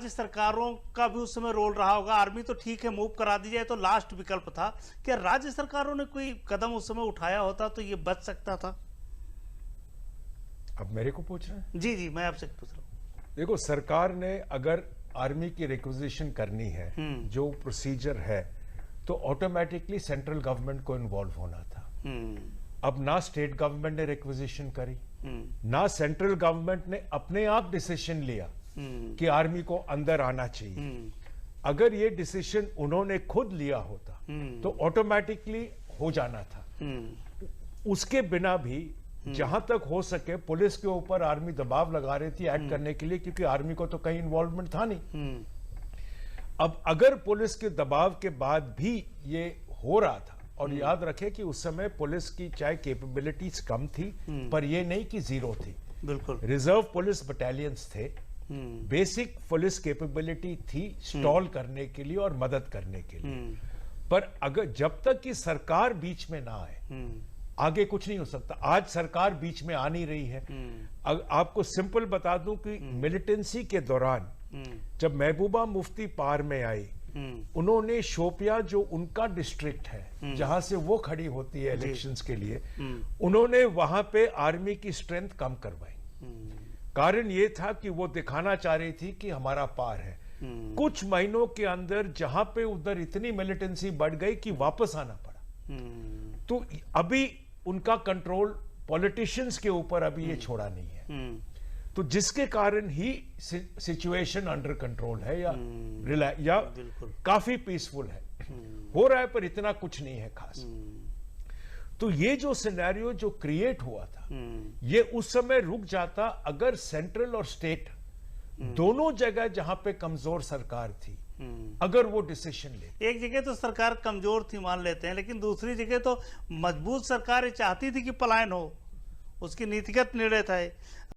सरकारों का भी उस समय रोल रहा होगा। आर्मी तो ठीक है, मूव करा दी जाए तो लास्ट विकल्प था। क्या राज्य सरकारों ने कोई कदम उस समय उठाया होता तो ये बच सकता था? अब मेरे को पूछ रहे हैं? जी जी, मैं आपसे पूछ रहा हूँ। देखो, सरकार ने अगर आर्मी की रिक्विजिशन करनी है, जो प्रोसीजर है, तो ऑटोमेटिकली सेंट्रल गवर्नमेंट को इन्वॉल्व होना था। अब ना स्टेट गवर्नमेंट ने रिक्विजिशन करी, ना सेंट्रल गवर्नमेंट ने अपने आप डिसीजन लिया कि आर्मी को अंदर आना चाहिए। अगर ये डिसीजन उन्होंने खुद लिया होता तो ऑटोमेटिकली हो जाना था। उसके बिना भी जहां तक हो सके पुलिस के ऊपर आर्मी दबाव लगा रही थी एक्ट करने के लिए, क्योंकि आर्मी को तो कहीं इन्वॉल्वमेंट था नहीं। अब अगर पुलिस के दबाव के बाद भी ये हो रहा था, और याद रखें कि उस समय पुलिस की चाहे कैपेबिलिटीज कम थी, पर ये नहीं कि जीरो थी। बिल्कुल, रिजर्व पुलिस बटालियंस थे, बेसिक पुलिस कैपेबिलिटी थी स्टॉल करने के लिए और मदद करने के लिए। पर अगर जब तक कि सरकार बीच में ना आए, आगे कुछ नहीं हो सकता। आज सरकार बीच में आ नहीं रही है। आपको सिंपल बता दूं कि मिलिटेंसी के दौरान जब महबूबा मुफ्ती पार में आई, उन्होंने शोपिया जो उनका डिस्ट्रिक्ट है जहां से वो खड़ी होती है इलेक्शंस के लिए, उन्होंने वहां पे आर्मी की स्ट्रेंथ कम करवाई। कारण ये था कि वो दिखाना चाह रही थी कि हमारा पार है। कुछ महीनों के अंदर जहां पे उधर इतनी मिलिटेंसी बढ़ गई कि वापस आना पड़ा। तो अभी उनका कंट्रोल पॉलिटिशियंस के ऊपर अभी ये छोड़ा नहीं है। तो जिसके कारण ही सिचुएशन अंडर कंट्रोल है या काफी पीसफुल है। हो रहा है पर इतना कुछ नहीं है खास। तो ये जो सिनेरियो जो क्रिएट हुआ था, ये उस समय रुक जाता अगर सेंट्रल और स्टेट दोनों जगह जहां पे कमजोर सरकार थी, अगर वो डिसीजन ले। एक जगह तो सरकार कमजोर थी मान लेते हैं, लेकिन दूसरी जगह तो मजबूत सरकार चाहती थी कि पलायन हो, उसकी नीतिगत निर्णय था।